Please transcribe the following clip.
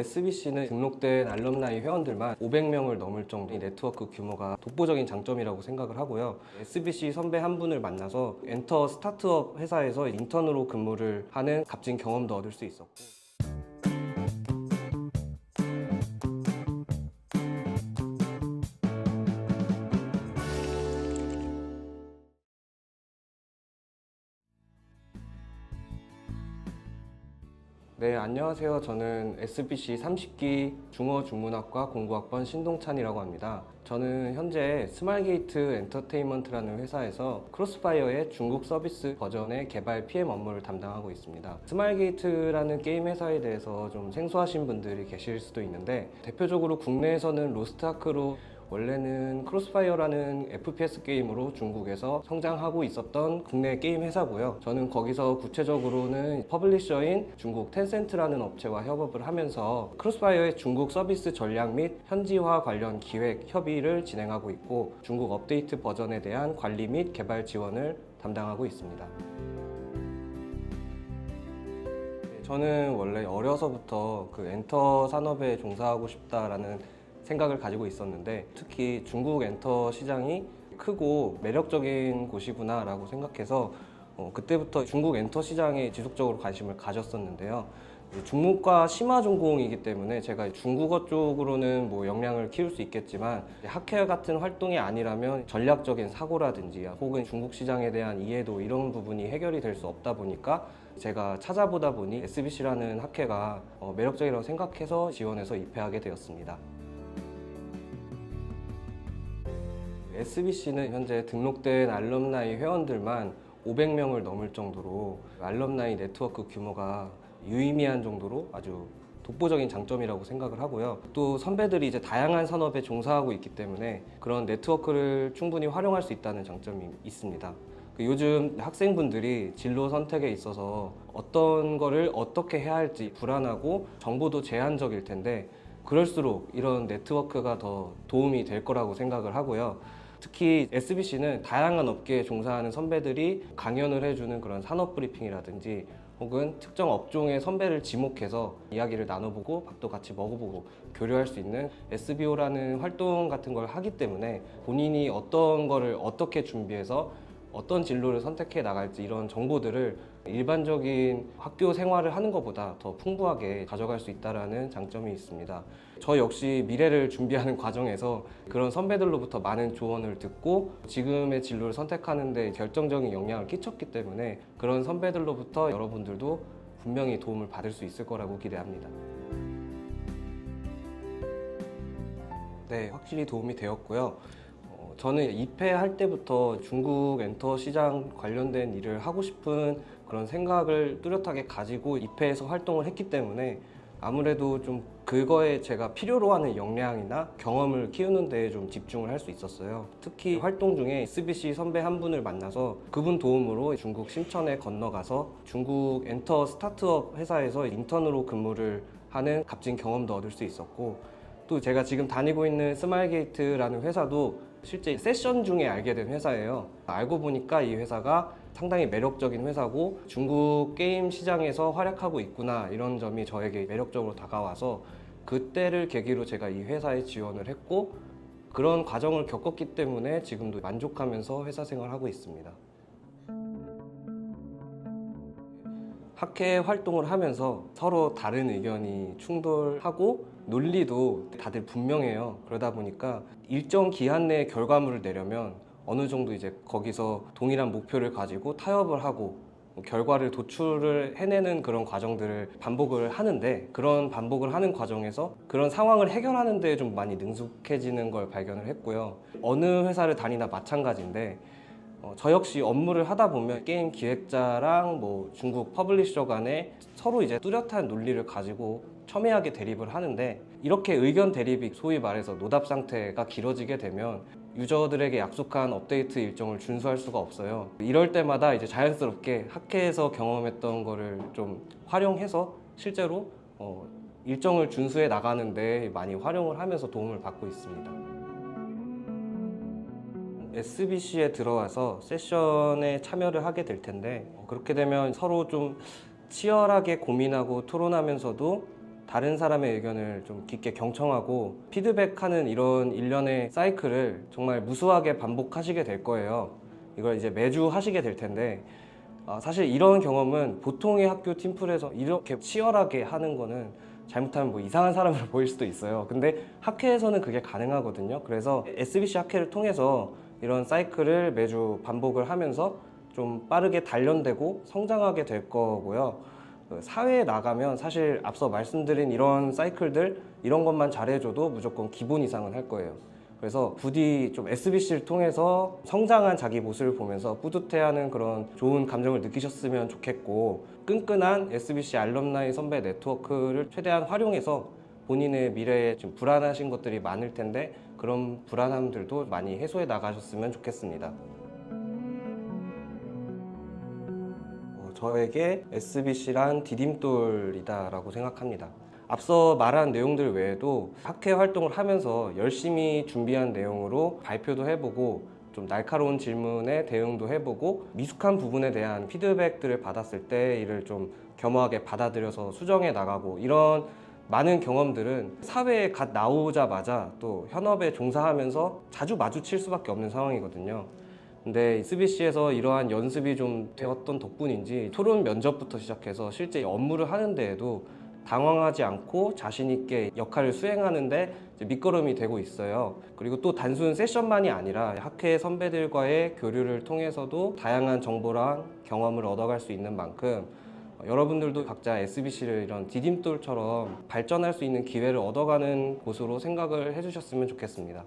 SBC는 등록된 알럼나이 회원들만 500명을 넘을 정도의 네트워크 규모가 독보적인 장점이라고 생각을 하고요. SBC 선배 한 분을 만나서 엔터 스타트업 회사에서 인턴으로 근무를 하는 값진 경험도 얻을 수 있었고, 네, 안녕하세요. 저는 SBC 30기 중어중문학과 공부학번 신동찬이라고 합니다. 저는 현재 스마일게이트 엔터테인먼트라는 회사에서 크로스파이어의 중국 서비스 버전의 개발 PM 업무를 담당하고 있습니다. 스마일게이트라는 게임 회사에 대해서 좀 생소하신 분들이 계실 수도 있는데, 대표적으로 국내에서는 로스트아크로 원래는 크로스파이어라는 FPS 게임으로 중국에서 성장하고 있었던 국내 게임 회사고요. 저는 거기서 구체적으로는 퍼블리셔인 중국 텐센트라는 업체와 협업을 하면서 크로스파이어의 중국 서비스 전략 및 현지화 관련 기획, 협의를 진행하고 있고, 중국 업데이트 버전에 대한 관리 및 개발 지원을 담당하고 있습니다. 저는 원래 어려서부터 그 엔터 산업에 종사하고 싶다라는 생각을 가지고 있었는데, 특히 중국 엔터 시장이 크고 매력적인 곳이구나 라고 생각해서 그때부터 중국 엔터 시장에 지속적으로 관심을 가졌었는데요. 중문과 심화 전공이기 때문에 제가 중국어 쪽으로는 뭐 역량을 키울 수 있겠지만, 학회 같은 활동이 아니라면 전략적인 사고라든지 혹은 중국 시장에 대한 이해도, 이런 부분이 해결이 될 수 없다 보니까 제가 찾아보다 보니 SBC라는 학회가 매력적이라고 생각해서 지원해서 입회하게 되었습니다. SBC는 현재 등록된 알럼나이 회원들만 500명을 넘을 정도로 알럼나이 네트워크 규모가 유의미한 정도로 아주 독보적인 장점이라고 생각을 하고요. 또 선배들이 이제 다양한 산업에 종사하고 있기 때문에 그런 네트워크를 충분히 활용할 수 있다는 장점이 있습니다. 요즘 학생분들이 진로 선택에 있어서 어떤 거를 어떻게 해야 할지 불안하고 정보도 제한적일 텐데, 그럴수록 이런 네트워크가 더 도움이 될 거라고 생각을 하고요. 특히 SBC는 다양한 업계에 종사하는 선배들이 강연을 해주는 그런 산업 브리핑이라든지 혹은 특정 업종의 선배를 지목해서 이야기를 나눠보고 밥도 같이 먹어보고 교류할 수 있는 SBO라는 활동 같은 걸 하기 때문에, 본인이 어떤 거를 어떻게 준비해서 어떤 진로를 선택해 나갈지, 이런 정보들을 일반적인 학교 생활을 하는 것보다 더 풍부하게 가져갈 수 있다는 장점이 있습니다. 저 역시 미래를 준비하는 과정에서 그런 선배들로부터 많은 조언을 듣고 지금의 진로를 선택하는 데 결정적인 영향을 끼쳤기 때문에, 그런 선배들로부터 여러분들도 분명히 도움을 받을 수 있을 거라고 기대합니다. 네, 확실히 도움이 되었고요. 저는 입회할 때부터 중국 엔터 시장 관련된 일을 하고 싶은 그런 생각을 뚜렷하게 가지고 입회해서 활동을 했기 때문에, 아무래도 좀 그거에 제가 필요로 하는 역량이나 경험을 키우는 데 좀 집중을 할 수 있었어요. 특히 활동 중에 SBC 선배 한 분을 만나서 그분 도움으로 중국 심천에 건너가서 중국 엔터 스타트업 회사에서 인턴으로 근무를 하는 값진 경험도 얻을 수 있었고, 또 제가 지금 다니고 있는 스마일게이트라는 회사도 실제 세션 중에 알게 된 회사예요. 알고 보니까 이 회사가 상당히 매력적인 회사고 중국 게임 시장에서 활약하고 있구나, 이런 점이 저에게 매력적으로 다가와서 그때를 계기로 제가 이 회사에 지원을 했고, 그런 과정을 겪었기 때문에 지금도 만족하면서 회사 생활을 하고 있습니다. 학회 활동을 하면서 서로 다른 의견이 충돌하고 논리도 다들 분명해요. 그러다 보니까 일정 기한 내에 결과물을 내려면 어느 정도 이제 거기서 동일한 목표를 가지고 타협을 하고 결과를 도출을 해내는 그런 과정들을 반복을 하는데, 그런 반복을 하는 과정에서 그런 상황을 해결하는 데 좀 많이 능숙해지는 걸 발견을 했고요. 어느 회사를 다니나 마찬가지인데, 저 역시 업무를 하다 보면 게임 기획자랑 뭐 중국 퍼블리셔 간에 서로 이제 뚜렷한 논리를 가지고 첨예하게 대립을 하는데, 이렇게 의견 대립이 소위 말해서 노답 상태가 길어지게 되면 유저들에게 약속한 업데이트 일정을 준수할 수가 없어요. 이럴 때마다 이제 자연스럽게 학회에서 경험했던 거를 좀 활용해서 실제로 일정을 준수해 나가는데 많이 활용을 하면서 도움을 받고 있습니다. SBC에 들어와서 세션에 참여를 하게 될 텐데, 그렇게 되면 서로 좀 치열하게 고민하고 토론하면서도 다른 사람의 의견을 좀 깊게 경청하고 피드백하는 이런 일련의 사이클을 정말 무수하게 반복하시게 될 거예요. 이걸 이제 매주 하시게 될 텐데 사실 이런 경험은 보통의 학교 팀플에서 이렇게 치열하게 하는 거는 잘못하면 뭐 이상한 사람으로 보일 수도 있어요. 근데 학회에서는 그게 가능하거든요. 그래서 SBC 학회를 통해서 이런 사이클을 매주 반복을 하면서 좀 빠르게 단련되고 성장하게 될 거고요. 사회에 나가면 사실 앞서 말씀드린 이런 사이클들 이런 것만 잘해줘도 무조건 기본 이상은 할 거예요. 그래서 부디 좀 SBC를 통해서 성장한 자기 모습을 보면서 뿌듯해하는 그런 좋은 감정을 느끼셨으면 좋겠고, 끈끈한 SBC 알럼나이 선배 네트워크를 최대한 활용해서 본인의 미래에 좀 불안하신 것들이 많을 텐데 그런 불안함들도 많이 해소해 나가셨으면 좋겠습니다. 저에게 SBC란 디딤돌이다라고 생각합니다. 앞서 말한 내용들 외에도 학회 활동을 하면서 열심히 준비한 내용으로 발표도 해보고 좀 날카로운 질문에 대응도 해보고 미숙한 부분에 대한 피드백들을 받았을 때 이를 좀 겸허하게 받아들여서 수정해 나가고, 이런 많은 경험들은 사회에 갓 나오자마자 또 현업에 종사하면서 자주 마주칠 수밖에 없는 상황이거든요. 근데 SBC에서 이러한 연습이 좀 되었던 덕분인지 토론 면접부터 시작해서 실제 업무를 하는 데에도 당황하지 않고 자신 있게 역할을 수행하는데 밑거름이 되고 있어요. 그리고 또 단순 세션만이 아니라 학회 선배들과의 교류를 통해서도 다양한 정보랑 경험을 얻어갈 수 있는 만큼 여러분들도 각자 SBC를 이런 디딤돌처럼 발전할 수 있는 기회를 얻어가는 곳으로 생각을 해주셨으면 좋겠습니다.